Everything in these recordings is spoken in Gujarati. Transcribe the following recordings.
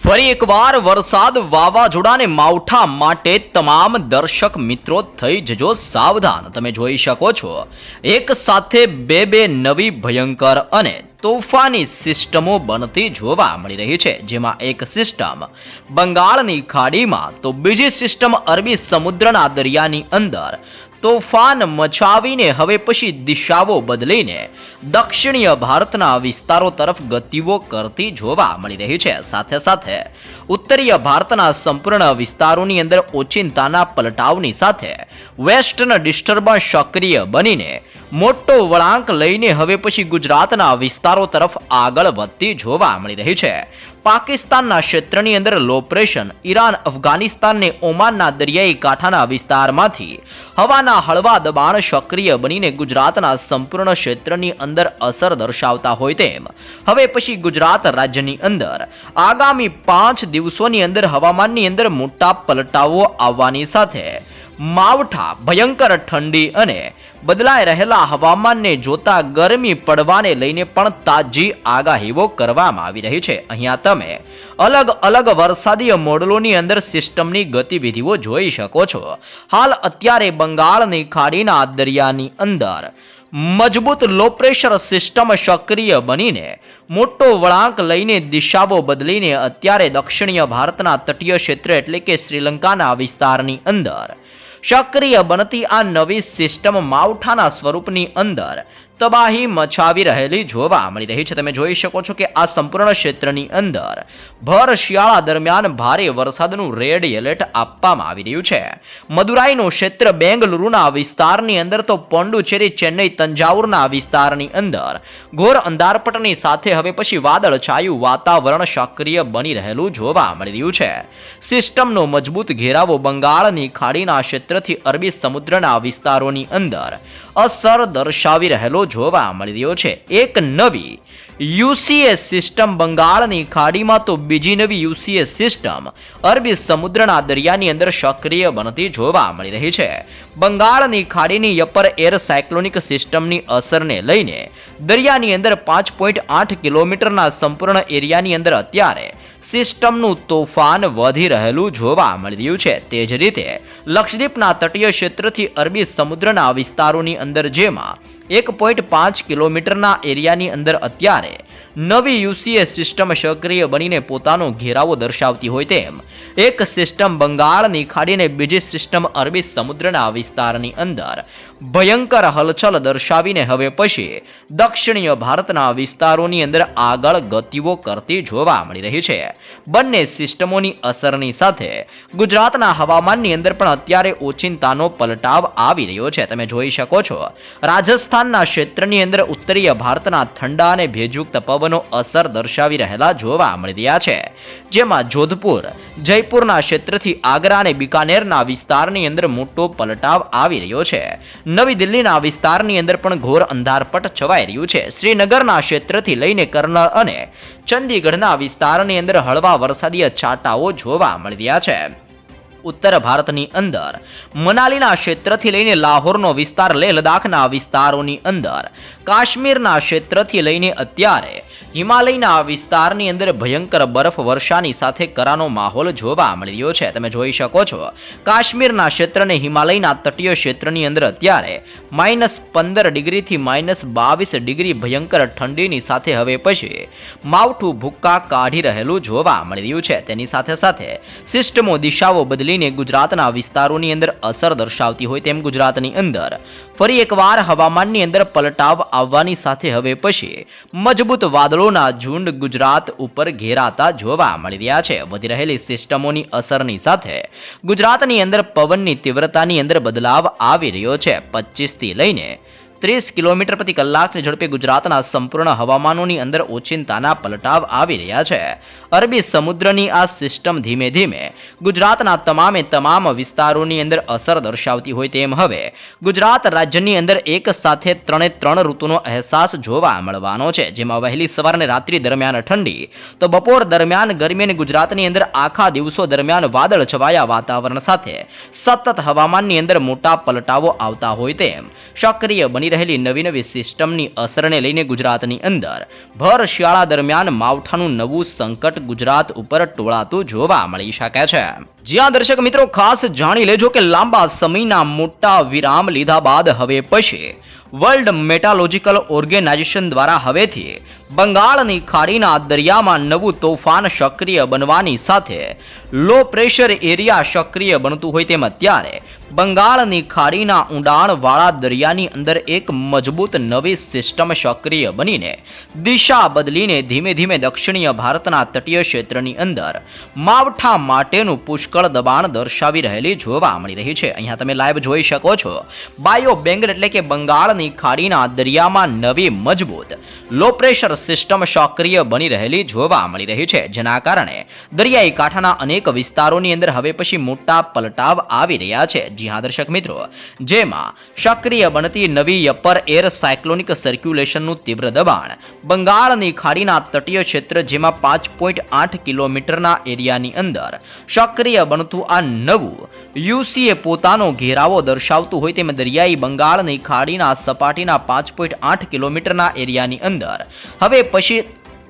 ફરી એકવાર વરસાદ વાવાઝોડાને માવઠા માટે તમામ દર્શક મિત્રો થઈ જજો સાવધાન। તમે જોઈ શકો છો એક સાથે બે નવી ભયંકર અને તોફાની સિસ્ટમો બનતી જોવા મળી રહી છે, જેમાં એક સિસ્ટમ બંગાળની ખાડીમાં તો બીજી સિસ્ટમ અરબી સમુદ્રના દરિયાની અંદર તોફાન મચાવીને હવે પછી દિશાઓ બદલીને દક્ષિણીય ભારતના વિસ્તારો તરફ ગતિઓ કરતી જોવા મળી રહી છે। સાથે સાથે ઉત્તરીય ભારતના સંપૂર્ણ વિસ્તારોની અંદર ઓચિંતાના પલટાવની સાથે વેસ્ટર્ન ડિસ્ટર્બન્સ સક્રિય બનીને મોટો વળાંક લઈને હવે પછી ગુજરાતના વિસ્તારો તરફ આગળ વધતી જોવા મળી રહી છે। પાકિસ્તાનના ક્ષેત્રની અંદર લો પ્રેશર ઈરાન, અફઘાનિસ્તાન ને ઓમાનના દરિયાઈ કાંઠાના વિસ્તારમાંથી હવાના હળવા દબાણ સક્રિય બનીને ગુજરાતના સંપૂર્ણ ક્ષેત્રની અંદર અસર દર્શાવતા હોય તેમ હવે પછી ગુજરાત રાજ્યની અંદર આગામી 5 દિવસોની અંદર હવામાનની અંદર મોટા પલટાવો આવવાની સાથે માવઠા, ભયંકર ઠંડી અને બદલાઈ રહેલા હવામાનને જોતા ગરમી પડવાને લઈને પણ તાજી આગાહીઓ કરવામાં આવી રહી છે। અહીંયા તમે અલગ અલગ વરસાદીય મોડલોની અંદર સિસ્ટમની ગતિવિધિઓ જોઈ શકો છો। હાલ અત્યારે બંગાળની ખાડીના દરિયાની અંદર મજબૂત લો પ્રેશર સિસ્ટમ સક્રિય બનીને મોટો વળાંક લઈને દિશાઓ બદલીને અત્યારે દક્ષિણીય ભારતના તટીય ક્ષેત્ર એટલે કે શ્રીલંકાના વિસ્તારની અંદર સક્રિય બનતી આ નવી સિસ્ટમ માવઠાના સ્વરૂપની અંદર તબાહી મચાવી રહેલી જોવા મળી રહી છે। તમે જોઈ શકો છો કે આ સંપૂર્ણ ક્ષેત્રની અંદર ભર શિયાળા દરમિયાન ભારે વરસાદનું રેડ એલર્ટ આપવામાં આવી રહ્યું છે। મદુરાઈનું ક્ષેત્ર, બેંગલુરુના વિસ્તારની અંદર તો પોંડુચેરી, ચેન્નઈ, તંજાવુરના વિસ્તારની અંદર ઘોર અંધારપટની સાથે હવે પછી વાદળછાયું વાતાવરણ સક્રિય બની રહેલું જોવા મળી રહ્યું છે। સિસ્ટમનો મજબૂત ઘેરાવો બંગાળની ખાડીના ક્ષેત્રથી અરબી સમુદ્રના વિસ્તારોની અંદર અસર દર્શાવી રહેલો જોવા મળી રહ્યો છે। એક નવી યુસીએસ સિસ્ટમ બંગાળની ખાડીમાં તો બીજી નવી યુસીએસ સિસ્ટમ અરબી સમુદ્રના દરિયાની અંદર સક્રિય બનતી જોવા મળી રહી છે। બંગાળની ખાડીની અપર એર સાયક્લોનિક સિસ્ટમની અસરને લઈને દરિયાની અંદર 5.8 કિલોમીટરના સંપૂર્ણ એરિયાની અંદર અત્યારે સિસ્ટમનું તોફાન વધી રહેલું જોવા મળી રહ્યું છે। તે જ રીતે લક્ષદ્વીપના તટીય ક્ષેત્રથી અરબી સમુદ્રના વિસ્તારોની અંદર જેમાં 1.5 કિલોમીટરના એરિયાની અંદર અત્યારે નવી યુસીએસ સિસ્ટમ સક્રિય બનીને પોતાનો ઘેરાવો દર્શાવતી હોય તેમ એક સિસ્ટમ બંગાળની ખાડીને બીજી સિસ્ટમ અરબી સમુદ્રના વિસ્તારની અંદર ભયંકર હલચલ દર્શાવીને હવે પછી દક્ષિણીય ભારતના વિસ્તારોની અંદર આગળ ગતિઓ કરતી જોવા મળી રહી છે। બંને સિસ્ટમોની અસરની સાથે ગુજરાતના હવામાનની અંદર પણ અત્યારે ઓચિંતાનો પલટાવ આવી રહ્યો છે। તમે જોઈ શકો છો રાજસ્થાનના ક્ષેત્રની અંદર ઉત્તરીય ભારતના ઠંડા અને ભેજયુક્ત પવનો અસર દર્શાવી રહેલા જોવા મળી રહ્યા છે, જેમાં જોધપુર, જયપુરના ક્ષેત્રથી આગ્રા અને બિકાનેરના વિસ્તારની અંદર મોટો પલટાવ આવી રહ્યો છે। નવી દિલ્હીના વિસ્તારની અંદર પણ ઘોર અંધારપટ છવાઈ રહ્યું છે। શ્રીનગરના ક્ષેત્રથી લઈને કર્નલ અને ચંદીગઢના વિસ્તારની અંદર હળવા વરસાદીય છાંટાઓ જોવા મળી રહ્યા છે। ઉત્તર ભારતની અંદર મનાલીના ક્ષેત્રથી લઈને લાહોરનો વિસ્તાર, લેહ લદ્દાખના વિસ્તારોની અંદર કાશ્મીરના ક્ષેત્રથી લઈને અત્યારે હિમાલયના વિસ્તારની અંદર ભયંકર બરફ વર્ષાની સાથે કરાનો માહોલ જોવા મળી રહ્યો છે। તમે જોઈ શકો છો કાશ્મીરના ક્ષેત્રને હિમાલયના તટીય ક્ષેત્રની અંદર અત્યારે -15 ડિગ્રીથી -22 ડિગ્રી ભયંકર ઠંડીની સાથે હવે પછી માવઠું ભૂક્કા કાઢી રહેલું જોવા મળી રહ્યું છે। તેની સાથે સાથે સિસ્ટમો દિશાઓ બદલીને ગુજરાતના વિસ્તારોની અંદર અસર દર્શાવતી હોય તેમ ગુજરાતની અંદર ફરી એકવાર હવામાનની અંદર પલટાવ આવવાની સાથે હવે પછી મજબૂત વાદળોના ઝુંડ ગુજરાત ઉપર ઘેરાતા જોવા મળી રહ્યા છે। વધી રહેલી સિસ્ટમોની અસરની સાથે ગુજરાતની અંદર પવનની તીવ્રતાની અંદર બદલાવ આવી રહ્યો છે। 25 થી લઈને 30 કિલોમીટર પ્રતિ કલાકની ઝડપે ગુજરાતના સંપૂર્ણ હવામાનોની અંદર ઓચિંતાના પલટાવ આવી રહ્યા છે। અરબી સમુદ્રની આ સિસ્ટમ ધીમે ધીમે ગુજરાતના તમામ વિસ્તારોની અંદર અસર દર્શાવતી હોય તેમ હવે ગુજરાત રાજ્યની અંદર એક સાથે 3 ઋતુનો અહેસાસ જોવા મળવાનો છે, જેમાં વહેલી સવાર અને રાત્રિ દરમિયાન ઠંડી તો બપોર દરમિયાન ગરમી અને ગુજરાતની અંદર આખા દિવસો દરમિયાન વાદળ છવાયા વાતાવરણ સાથે સતત હવામાનની અંદર મોટા પલટાવો આવતા હોય તેમ સક્રિય બની રહેલી નવી સિસ્ટમની અસરને લઈને ગુજરાતની અંદર ભર શિયાળા દરમિયાન માવઠાનું નવું સંકટ ગુજરાત ઉપર ટોળાતું જોવા મળી શકે છે. જ્યાં દર્શક મિત્રો ખાસ જાણી લેજો કે લાંબા સમયના મોટા વિરામ લીધા બાદ હવે પછી વર્લ્ડ મેટાલોજિકલ ઓર્ગેનાઇઝેશન દ્વારા હવેથી બંગાળની ખાડીના દરિયામાં નવું તોફાન સક્રિય બનવાની સાથે લો પ્રેશર એરિયા સક્રિય બનતું હોય તેમ અત્યારે બંગાળની ખાડીના ઊંડાણવાળા દરિયાની અંદર એક મજબૂત નવી સિસ્ટમ સક્રિય બનીને દિશા બદલીને ધીમે ધીમે દક્ષિણીય ભારતના તટીય ક્ષેત્રની અંદર માવઠા માટેનું પુષ્કળ દબાણ દર્શાવી રહેલી જોવા મળી રહી છે. અહીંયા તમે લાઈવ જોઈ શકો છો બાયો બેંગલ એટલે કે બંગાળની ખાડીના દરિયામાં નવી મજબૂત લો પ્રેશર સિસ્ટમ સક્રિય બની રહેલી જોવા મળી રહી છે, જેના કારણે દરિયાઈ કાંઠાના અનેક વિસ્તારોની અંદર હવે પછી મોટા પલટાવ આવી રહ્યા છે. જી હા દર્શક મિત્રો, જેમાં સક્રિય બનતી નવી અપર એર સાયક્લોનિક સર્ક્યુલેશનનું તીવ્ર દબાણ બંગાળની ખાડીના તટીય ક્ષેત્ર જેમાં 5.8 કિલોમીટરના એરિયાની અંદર સક્રિય બનતું આ નવું યુસીએ પોતાનો ઘેરાવો દર્શાવતું હોય તેમ દરિયાઈ બંગાળની ખાડીના સપાટીના 5.8 કિલોમીટરના એરિયાની અંદર હવે પછી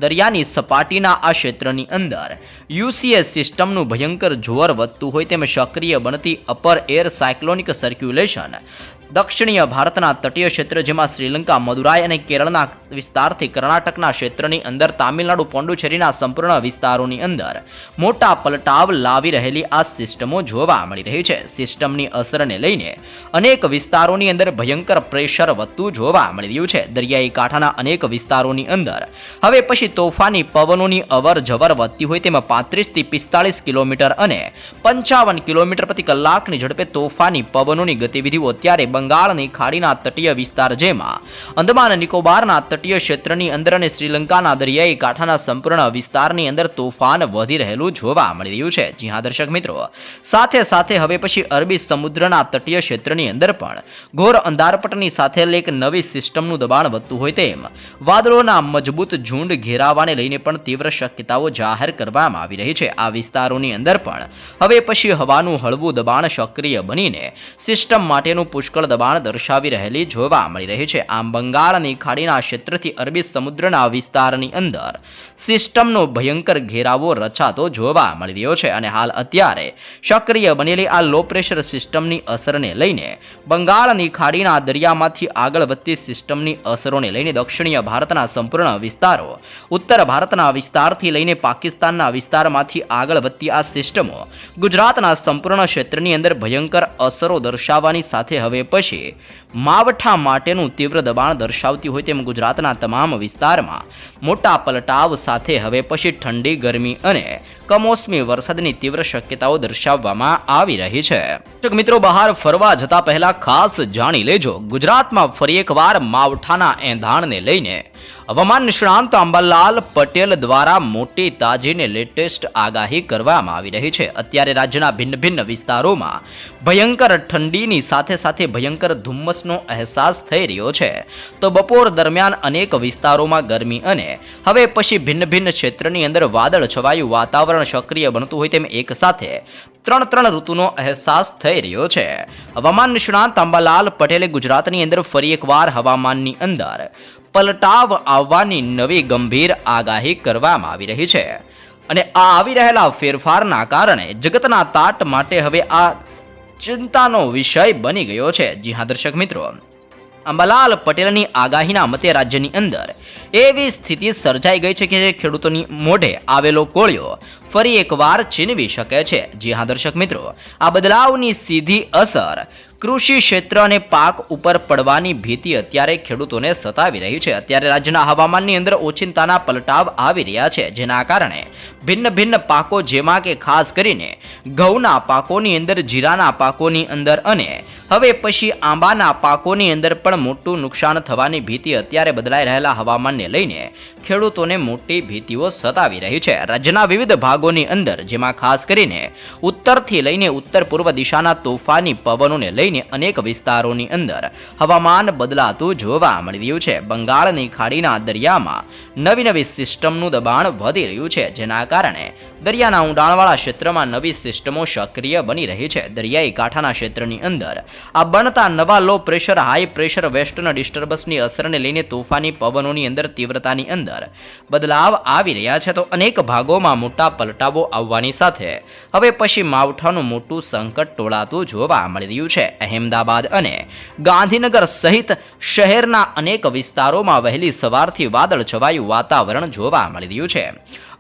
દરિયાની સપાટીના આ ક્ષેત્રની અંદર યુસીએસ સિસ્ટમનું ભયંકર જોર વધતું હોય તેમ સક્રિય બનતી અપર એર સાયક્લોનિક સર્ક્યુલેશન દક્ષિણીય ભારતના તટીય ક્ષેત્ર જેમાં શ્રીલંકા, મદુરાઈ અને કેરળના વિસ્તારથી કર્ણાટકના ક્ષેત્રની અંદર તામિલનાડુ, પોંડુચેરીના સંપૂર્ણ વિસ્તારોની અંદર મોટા પલટાવ લાવી રહેલી આ સિસ્ટમો જોવા મળી રહી છે. સિસ્ટમની અસરને લઈને અનેક વિસ્તારોની અંદર ભયંકર પ્રેશર વધતું જોવા મળી રહ્યું છે. દરિયાઈ કાંઠાના અનેક વિસ્તારોની અંદર હવે પછી તોફાની પવનોની અવર જવર વધતી હોય તેમાં 35 થી 45 કિલોમીટર અને 55 કિલોમીટર પ્રતિ કલાકની ઝડપે તોફાની પવનોની ગતિવિધિઓ અત્યારે બંગાળની ખાડીના તટીય વિસ્તાર જેમાં અંદમાન નિકોબારના તટીય ક્ષેત્રની અંદર અને શ્રીલંકાના દરિયાઈ કાંઠાના સંપૂર્ણ વિસ્તારની અંદર તોફાન વધી રહેલું જોવા મળી રહ્યું છે. જી હા દર્શક મિત્રો, સાથે સાથે હવે પછી અરબી સમુદ્રના તટીય ક્ષેત્રની અંદર પણ ઘોર અંધારપટની સાથે એક નવી સિસ્ટમનું દબાણ વધતું હોય તેમ વાદળોના મજબૂત ઝુંડ ઘેરાવાને લઈને પણ તીવ્ર શક્યતાઓ જાહેર કરવામાં આવી રહી છે. આ વિસ્તારોની અંદર પણ હવે પછી હવાનું હળવું દબાણ સક્રિય બનીને સિસ્ટમ માટેનું પુષ્કળ દબાણ દર્શાવી રહેલી જોવા મળી રહી છે. આમ બંગાળની ખાડીના ક્ષેત્રથી અરબી સમુદ્રના વિસ્તારની અંદર સિસ્ટમનો ભયંકર ઘેરાવો રચાતો જોવા મળી રહ્યો છે અને હાલ અત્યારે સક્રિય બનેલી આ લો પ્રેશર સિસ્ટમની અસરને લઈને બંગાળની ખાડીના દરિયામાંથી આગળ વધતી સિસ્ટમની અસરોને લઈને દક્ષિણીય ભારતના સંપૂર્ણ વિસ્તારો, ઉત્તર ભારતના વિસ્તારથી લઈને પાકિસ્તાનના વિસ્તારમાંથી આગળ વધતી આ સિસ્ટમો ગુજરાતના સંપૂર્ણ ક્ષેત્રની અંદર ભયંકર અસરો દર્શાવવાની સાથે હવે પછી માવઠા માટેનું તીવ્ર દબાણ દર્શાવતી હોય તેમ ગુજરાતના તમામ વિસ્તારમાં મોટા પલટાવ સાથે હવે પછી ઠંડી, ગરમી અને કમોસમી વરસાદની તીવ્ર શક્યતાઓ દર્શાવવામાં આવી રહી છે. મિત્રો, બહાર ફરવા જતા પહેલા ખાસ જાણી લેજો, ગુજરાતમાં ફરી એકવાર માવઠાના એંધાણને લઈને હવામાન નિષ્ણાંત અંબાલાલ પટેલ દ્વારા મોટી તાજીને લેટેસ્ટ આગાહી કરવામાં આવી રહી છે. અત્યારે રાજ્યના ભિન્ન ભિન્ન વિસ્તારોમાં ભયંકર ઠંડીની સાથે સાથે ભયંકર ધુમ્મસનો અહેસાસ થઈ રહ્યો છે. તો બપોર દરમિયાન અનેક વિસ્તારોમાં ગરમી અને હવે પછી ભિન્ન ભિન્ન ક્ષેત્રની અંદર વાદળ છવાયું વાતાવરણ સક્રિય બનતું હોય તેમ એક સાથે ત્રણ ઋતુનો અહેસાસ થઈ રહ્યો છે. હવામાન નિષ્ણાંત અંબાલાલ પટેલે ગુજરાતની અંદર ફરી એકવાર હવામાનની અંદર પલટાવ આવવાની નવી ગંભીર આગાહી કરવામાં આવી રહી છે અને આ આવી રહેલા ફેરફારના કારણે જગતના તાત માટે હવે આ ચિંતાનો વિષય બની ગયો છે. જી હા દર્શક મિત્રો, અંબાલાલ પટેલની આગાહીના મતે રાજ્યની અંદર એવી સ્થિતિ સર્જાઈ ગઈ છે કે ખેડૂતોની મોઢે આવેલો કોળિયો ફરી એકવાર છીનવી શકે છે. જી હા દર્શક મિત્રો, આ બદલાવની સીધી અસર કૃષિ ક્ષેત્ર અને પાક ઉપર પડવાની ભીતિ અત્યારે ખેડૂતોને સતાવી રહી છે. અત્યારે રાજ્યના હવામાનની અંદર ઓચિંતાના પલટાવ આવી રહ્યા છે, જેના કારણે ભિન્ન ભિન્ન પાકો જેમાં કે ખાસ કરીને ઘઉંના પાકોની અંદર, જીરાના પાકોની અંદર અને હવે પછી આંબાના પાકોની અંદર પણ મોટું નુકસાન થવાની ભીતિ અત્યારે બદલાઈ રહેલા હવામાનને લઈને ખેડૂતોને મોટી ભીતિઓ સતાવી રહી છે. રાજ્યના વિવિધ ભાગોની અંદર જેમાં ખાસ કરીને ઉત્તરથી લઈને ઉત્તર પૂર્વ દિશાના તોફાની પવનોને લઈને લઈને અનેક વિસ્તારોની અંદર હવામાન બદલાતું જોવા મળી રહ્યું છે. બંગાળની ખાડીના દરિયામાં નવી સિસ્ટમનું દબાણ વધી રહ્યું છે, જેના કારણે દરિયાના ઊંડાણવાળા ક્ષેત્રમાં નવી સિસ્ટમો સક્રિય બની રહી છે. દરિયાઈ કાંઠાના ક્ષેત્રની અંદર આ બનતા નવા low pressure high pressure western ડિસ્ટર્બન્સની અસરને લઈને તોફાની પવનોની અંદર તીવ્રતાની અંદર બદલાવ આવી રહ્યા છે. તો અનેક ભાગોમાં મોટા પલટાવો આવવાની સાથે હવે પશ્ચિમ માવઠાનું મોટું સંકટ ટોળાતું જોવા મળી રહ્યું છે. અહેમદાબાદ અને ગાંધીનગર સહિત શહેરના અનેક વિસ્તારોમાં વહેલી સવારથી વાદળ છવાયું વાતાવરણ જોવા મળી રહ્યું છે.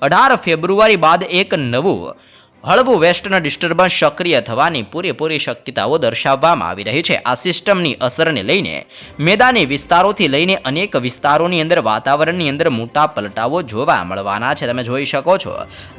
18 ફેબ્રુઆરી બાદ એક નવું હળવું વેસ્ટર્ન ડિસ્ટર્બન્સ સક્રિય થવાની પૂરેપૂરી શક્યતાઓ દર્શાવવામાં આવી રહી છે. આ સિસ્ટમની અસરને લઈને મેદાની વિસ્તારોથી લઈને અનેક વિસ્તારોની અંદર વાતાવરણની અંદર મોટા પલટાવો જોવા મળવાના છે. તમે જોઈ શકો છો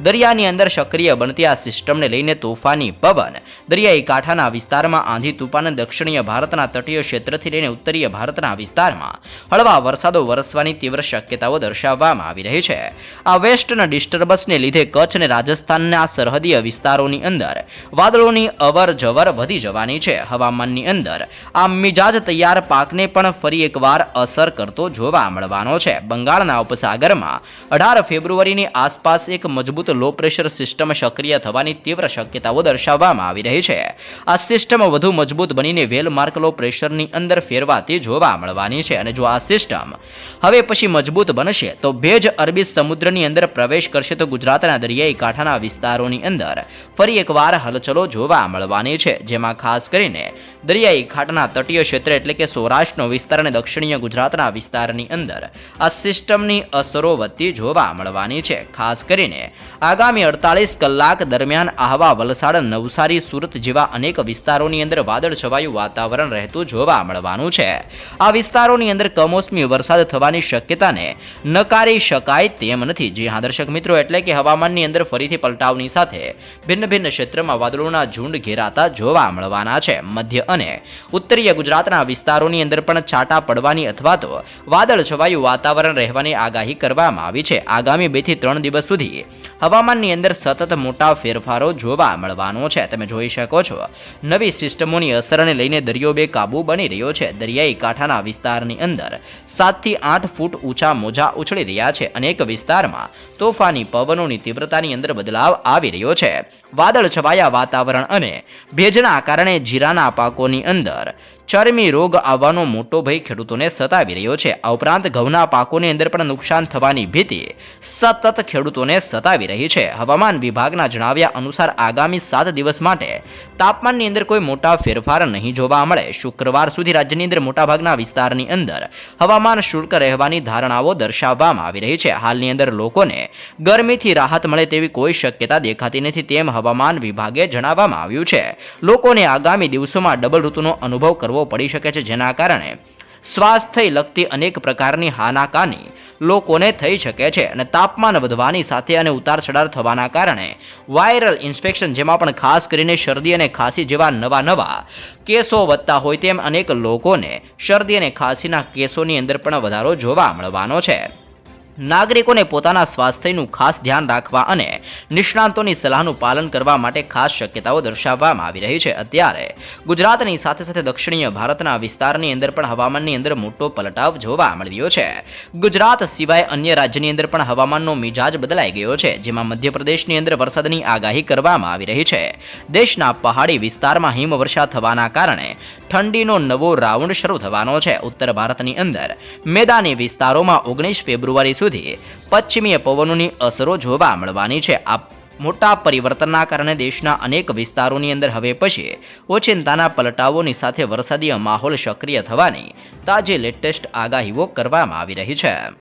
દરિયાની અંદર સક્રિય બનતી આ સિસ્ટમને લઈને તોફાની પવન દરિયાઈ કાંઠાના વિસ્તારમાં આંધી તૂફાન, દક્ષિણીય ભારતના તટીય ક્ષેત્રથી લઈને ઉત્તરીય ભારતના વિસ્તારમાં હળવા વરસાદો વરસવાની તીવ્ર શક્યતાઓ દર્શાવવામાં આવી રહી છે. આ વેસ્ટર્ન ડિસ્ટર્બન્સને લીધે કચ્છ અને રાજસ્થાનના સરહદીય વિસ્તારોની અંદર વાદળોની અવર જવર વધી જવાની છે. હવામાનની અંદર આ મિજાજ તૈયાર પાકને પણ ફરી એકવાર અસર કરતો જોવા મળવાનો છે. બંગાળના ઉપસાગરમાં 18 ફેબ્રુઆરીની આસપાસ એક મજબૂત લો પ્રેશર સિસ્ટમ સક્રિય થવાની તીવ્ર શક્યતાઓ દર્શાવવામાં આવી રહી છે. આ સિસ્ટમ વધુ મજબૂત બનીને વેલમાર્ક લો પ્રેશરની અંદર ફેરવાતી જોવા મળવાની છે. અને જો આ સિસ્ટમ હવે પછી મજબૂત બનશે તો ભેજ અરબી સમુદ્રની અંદર પ્રવેશ કરશે તો ગુજરાતના દરિયાઈ કાંઠાના વિસ્તારોની અંદર ફરી એકવાર હલચલો જોવા મળવાની છે, જેમાં ખાસ કરીને દરિયાઈ કાંઠાના તટીય ક્ષેત્ર એટલે કે સૌરાષ્ટ્રનો વિસ્તાર અને દક્ષિણીય ગુજરાતના વિસ્તારની અંદર આ સિસ્ટમની અસરો વધતી જોવા મળવાની છે. ખાસ કરીને આગામી 48 કલાક દરમિયાન આહવા, વલસાડ, નવસારી, સુરત જેવા અનેક વિસ્તારોની અંદર વાદળ છવાયું વાતાવરણ રહેતું જોવા મળવાનું છે. આ વિસ્તારોની અંદર કમોસમી વરસાદ થવાની શક્યતાને નકારી શકાય તેમ નથી. જી હા દર્શક મિત્રો, એટલે કે હવામાનની અંદર ફરીથી પલટાવની સાથે ભિન્ન ભિન્ન ક્ષેત્રમાં વાદળોના ઝુંડ ઘેરાતા જોવા મળવાના છે. મધ્ય અને ઉત્તરીય ગુજરાતના વિસ્તારોની અંદર પણ છાંટા પડવાની અથવા તો વાદળ છવાયું વાતાવરણ રહેવાની આગાહી કરવામાં આવી છે. આગામી 2 થી 3 દિવસ સુધી હવામાનની અંદર સતત મોટા ફેરફારો જોવા મળવાનો છે. તમે જોઈ શકો છો નવી સિસ્ટમોની અસરને લઈને દરિયો બેકાબૂ બની રહ્યો છે. દરિયાઈ કાંઠાના વિસ્તારની અંદર 7 થી 8 ફૂટ ઊંચા મોજા ઉછળી રહ્યા છે. અનેક વિસ્તારમાં તોફાની પવનોની તીવ્રતાની અંદર બદલાવ આવી રહ્યો છે. વાદળ છવાયા વાતાવરણ અને ભેજના કારણે જીરાના પાકોની અંદર ચરમી રોગ આવવાનો મોટો ભય ખેડૂતોને સતાવી રહ્યો છે. આ ઉપરાંત ઘઉંના પાકોની અંદર પણ નુકસાન થવાની ભીતિ સતત ખેડૂતોને સતાવી રહી છે. હવામાન વિભાગના જણાવ્યા અનુસાર આગામી 7 દિવસ માટે તાપમાનની અંદર કોઈ મોટા ફેરફાર નહીં જોવા મળે. શુક્રવાર સુધી રાજ્યની અંદર મોટાભાગના વિસ્તારની અંદર હવામાન શુષ્ક રહેવાની ધારણાઓ દર્શાવવામાં આવી રહી છે. હાલની અંદર લોકોને ગરમીથી રાહત મળે તેવી કોઈ શક્યતા દેખાતી નથી તેમ હવામાન વિભાગે જણાવવામાં આવ્યું છે. લોકોને આગામી દિવસોમાં ડબલ ઋતુનો અનુભવ કરવો પડી શકે છે, જેના કારણે સ્વાસ્થ્ય લગતી અનેક પ્રકારની હાનાકાની લોકોને થઈ શકે છે. અને તાપમાન વધવાની સાથે અને ઉતાર ચઢાવ થવાના કારણે વાયરલ ઇન્ફેક્શન, જેમાં પણ ખાસ કરીને શરદી અને ખાંસી જેવા નવા કેસો વધતા હોય તેમ અનેક લોકોને શરદી અને ખાંસીના કેસોની અંદર પણ વધારો જોવા મળવાનો છે. નાગરિકોને પોતાના સ્વાસ્થ્યનું ખાસ ધ્યાન રાખવા અને નિષ્ણાંતોની સલાહનું પાલન કરવા માટે ખાસ શક્યતાઓ દર્શાવવામાં આવી રહી છે. અત્યારે ગુજરાતની સાથે સાથે દક્ષિણીય ભારતના વિસ્તારની અંદર પણ હવામાનની અંદર મોટો પલટાવ જોવા મળી રહ્યો છે. ગુજરાત સિવાય અન્ય રાજ્યની અંદર પણ હવામાનનો મિજાજ બદલાઈ ગયો છે, જેમાં મધ્યપ્રદેશની અંદર વરસાદની આગાહી કરવામાં આવી રહી છે. દેશના પહાડી વિસ્તારમાં હિમવર્ષા થવાના કારણે ઠંડીનો નવો રાઉન્ડ શરૂ થવાનો છે. ઉત્તર ભારતની અંદર મેદાની વિસ્તારોમાં 19 ફેબ્રુઆરી સુધી પશ્ચિમીય પવનોની અસરો જોવા મળવાની છે. આ મોટા પરિવર્તનના કારણે દેશના અનેક વિસ્તારોની અંદર હવે પછી ઓચિંતાના પલટાવોની સાથે વરસાદી માહોલ સક્રિય થવાની તાજી લેટેસ્ટ આગાહીઓ કરવામાં આવી રહી છે.